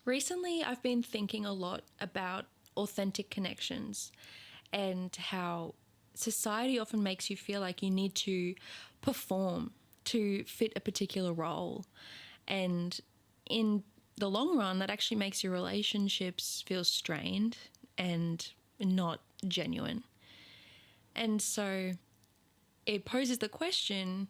Recently, I've been thinking a lot about authentic connections and how society often makes you feel like you need to perform to fit a particular role. And in the long run, that actually makes your relationships feel strained and not genuine. And so it poses the question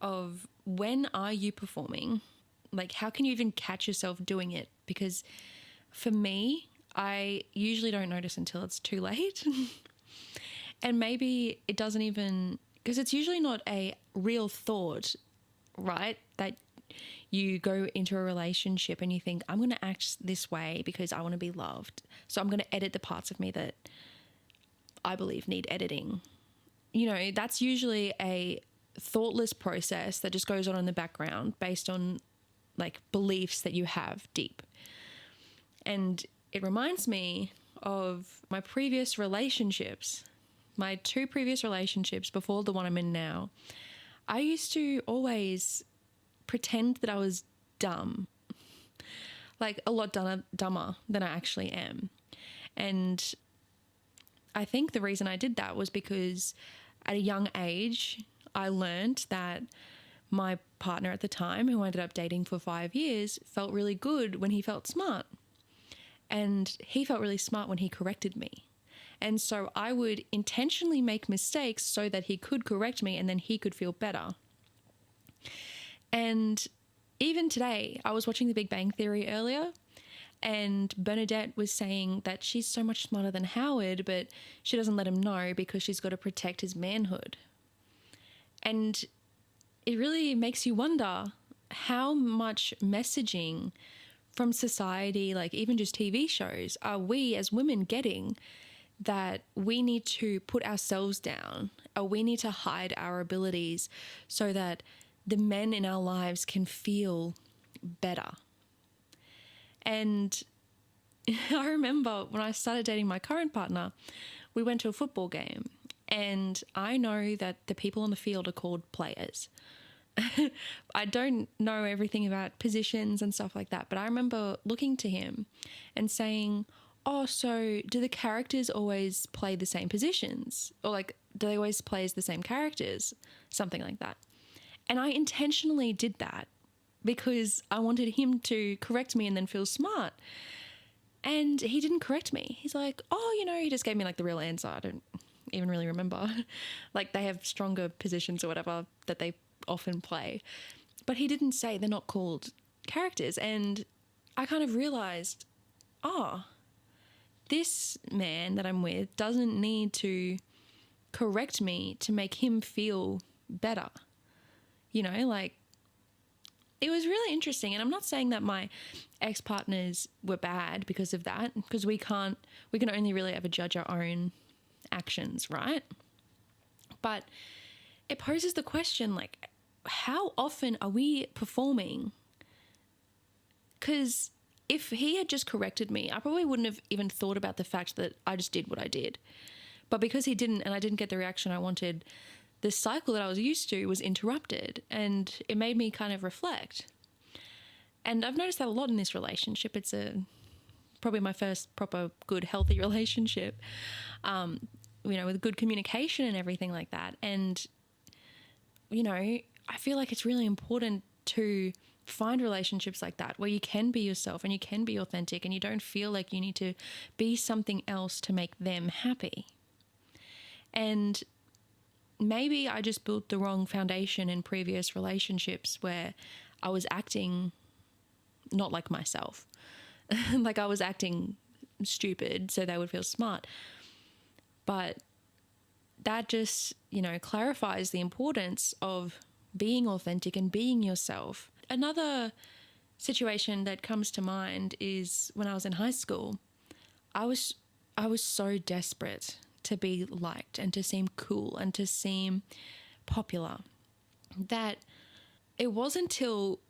of, when are you performing? Like, how can you even catch yourself doing it? Because for me, I usually don't notice until it's too late. And maybe it doesn't even, because it's usually not a real thought, right? That you go into a relationship and you think, I'm going to act this way because I want to be loved. So I'm going to edit the parts of me that I believe need editing. That's usually a thoughtless process that just goes on in the background based on like beliefs that you have deep. And it reminds me of my previous relationships, my two previous relationships before the one I'm in now. I used to always pretend that I was dumb, like a lot dumber than I actually am. And I think the reason I did that was because at a young age, I learned that my partner at the time, who I ended up dating for 5 years, felt really good when he felt smart. And he felt really smart when he corrected me. And so I would intentionally make mistakes so that he could correct me and then he could feel better. And even today, I was watching The Big Bang Theory earlier, and Bernadette was saying that she's so much smarter than Howard, but she doesn't let him know because she's got to protect his manhood. And it really makes you wonder how much messaging from society, like even just TV shows, are we as women getting that we need to put ourselves down, or we need to hide our abilities so that the men in our lives can feel better. And I remember when I started dating my current partner, we went to a football game, and I know that the people on the field are called players. I don't know everything about positions and stuff like that, but I remember looking to him and saying, oh, so do the characters always play the same positions? Or like, do they always play as the same characters? Something like that. And I intentionally did that because I wanted him to correct me and then feel smart. And he didn't correct me. He's like, oh, he just gave me like the real answer. I don't even really remember. Like, they have stronger positions or whatever that they often play. But he didn't say they're not called characters. And I kind of realized, this man that I'm with doesn't need to correct me to make him feel better. Like, it was really interesting. And I'm not saying that my ex-partners were bad because of that, because we can only really ever judge our own actions, right? But it poses the question, like, how often are we performing? Because if he had just corrected me, I probably wouldn't have even thought about the fact that I just did what I did. But because he didn't, and I didn't get the reaction I wanted, the cycle that I was used to was interrupted, and it made me kind of reflect. And I've noticed that a lot in this relationship. It's probably my first proper good, healthy relationship, with good communication and everything like that. And, I feel like it's really important to find relationships like that where you can be yourself and you can be authentic and you don't feel like you need to be something else to make them happy. And maybe I just built the wrong foundation in previous relationships where I was acting not like myself. Like, I was acting stupid so they would feel smart. But that just, clarifies the importance of being authentic and being yourself. Another situation that comes to mind is when I was in high school. I was so desperate to be liked and to seem cool and to seem popular that it wasn't until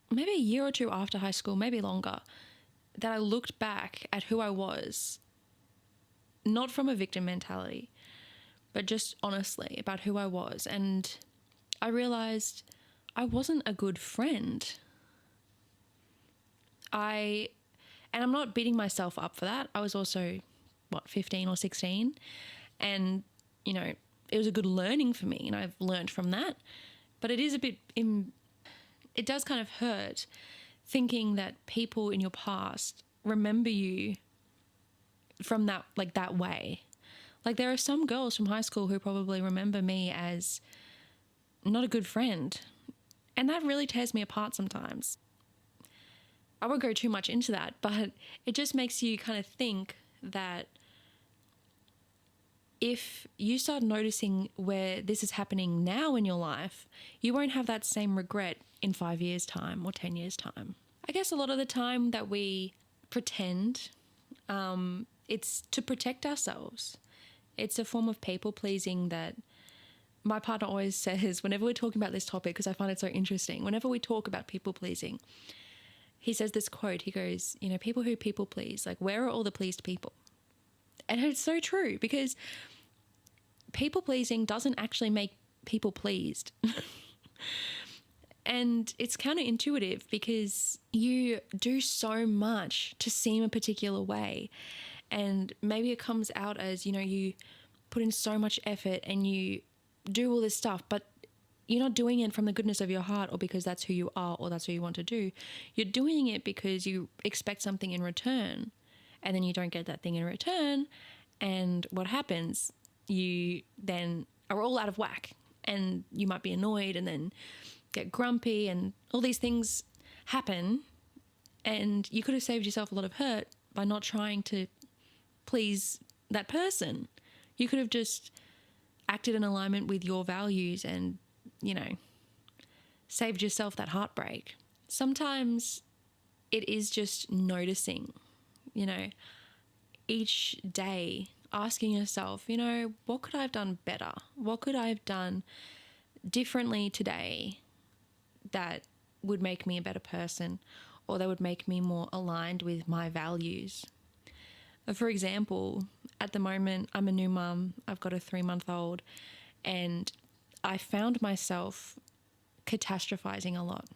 maybe a year or two after high school, maybe longer, that I looked back at who I was, not from a victim mentality, but just honestly about who I was. And I realized I wasn't a good friend. And I'm not beating myself up for that. I was also, 15 or 16. And, it was a good learning for me and I've learned from that. But it is it does kind of hurt thinking that people in your past remember you from that, like that way. Like there are some girls from high school who probably remember me as not a good friend. And that really tears me apart sometimes. I won't go too much into that, but it just makes you kind of think that if you start noticing where this is happening now in your life, you won't have that same regret in 5 years' time or 10 years' time. I guess a lot of the time that we pretend, it's to protect ourselves. It's a form of people pleasing that my partner always says whenever we're talking about this topic, because I find it so interesting. Whenever we talk about people pleasing, he says this quote, he goes, people who people please, like where are all the pleased people? And it's so true because people pleasing doesn't actually make people pleased. And it's counterintuitive because you do so much to seem a particular way. And maybe it comes out as, you put in so much effort and you do all this stuff, but you're not doing it from the goodness of your heart or because that's who you are or that's what you want to do. You're doing it because you expect something in return and then you don't get that thing in return. And what happens? You then are all out of whack and you might be annoyed and then get grumpy and all these things happen. And you could have saved yourself a lot of hurt by not trying to please that person. You could have just acted in alignment with your values and, saved yourself that heartbreak. Sometimes it is just noticing, each day asking yourself, what could I have done better? What could I have done differently today that would make me a better person or that would make me more aligned with my values? For example, at the moment, I'm a new mum. I've got a 3-month-old and I found myself catastrophizing a lot.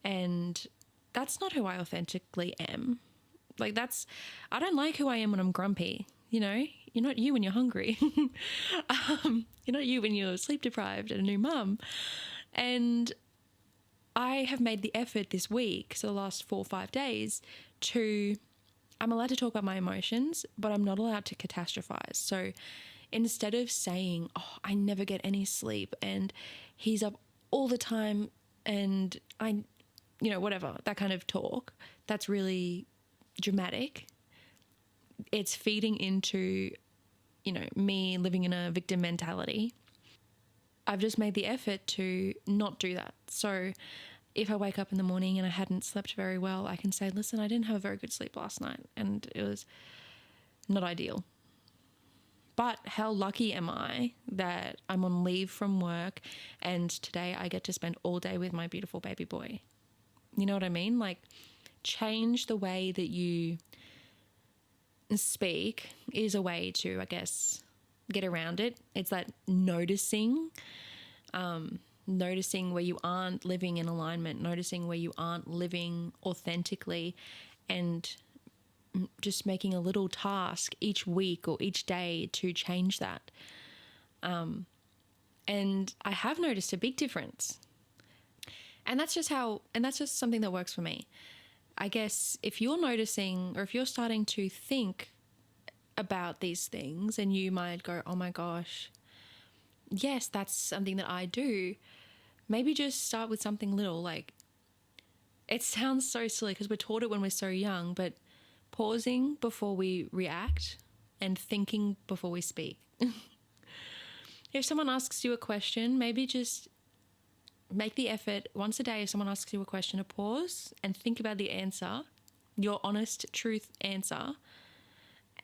And that's not who I authentically am. I don't like who I am when I'm grumpy. You're not you when you're hungry. You're not you when you're sleep deprived and a new mum. And I have made the effort this week, so the last 4 or 5 days, I'm allowed to talk about my emotions, but I'm not allowed to catastrophize. So instead of saying, I never get any sleep and he's up all the time and whatever, that kind of talk, that's really dramatic. It's feeding into, me living in a victim mentality. I've just made the effort to not do that. So if I wake up in the morning and I hadn't slept very well, I can say, listen, I didn't have a very good sleep last night and it was not ideal. But how lucky am I that I'm on leave from work and today I get to spend all day with my beautiful baby boy? You know what I mean? Like, change the way that you speak is a way to, I guess, get around it. It's that noticing where you aren't living in alignment, noticing where you aren't living authentically, and just making a little task each week or each day to change that. And I have noticed a big difference. And that's just something that works for me. I guess if you're noticing or if you're starting to think about these things and you might go, oh my gosh, yes, that's something that I do. Maybe just start with something little. Like, it sounds so silly because we're taught it when we're so young, but pausing before we react and thinking before we speak. If someone asks you a question, maybe just make the effort once a day. If someone asks you a question, to pause and think about the answer, your honest truth answer,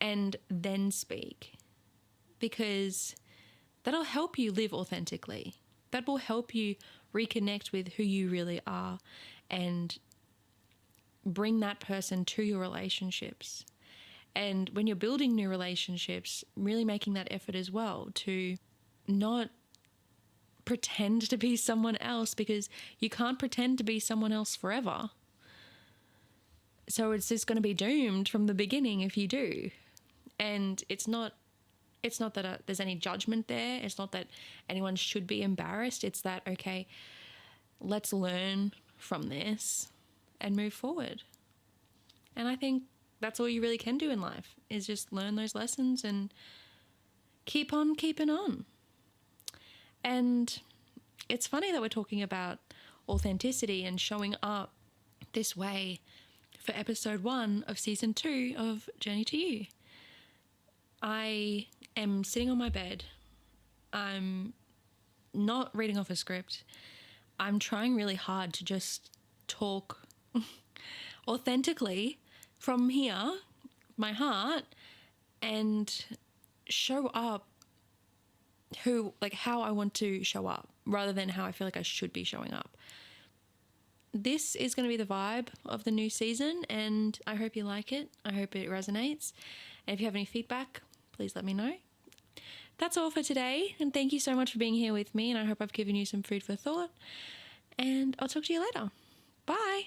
and then speak. Because that'll help you live authentically. That will help you reconnect with who you really are and bring that person to your relationships. And when you're building new relationships, really making that effort as well to not pretend to be someone else, because you can't pretend to be someone else forever. So it's just going to be doomed from the beginning if you do. And it's not that there's any judgment there. It's not that anyone should be embarrassed. It's that, okay, let's learn from this and move forward. And I think that's all you really can do in life, is just learn those lessons and keep on keeping on. And it's funny that we're talking about authenticity and showing up this way for episode 1 of season 2 of Journey to You. I am sitting on my bed. I'm not reading off a script. I'm trying really hard to just talk authentically from here, my heart, and show up how I want to show up rather than how I feel like I should be showing up. This is going to be the vibe of the new season, and I hope you like it. I hope it resonates. And if you have any feedback, please let me know. That's all for today, and thank you so much for being here with me, and I hope I've given you some food for thought, and I'll talk to you later. Bye.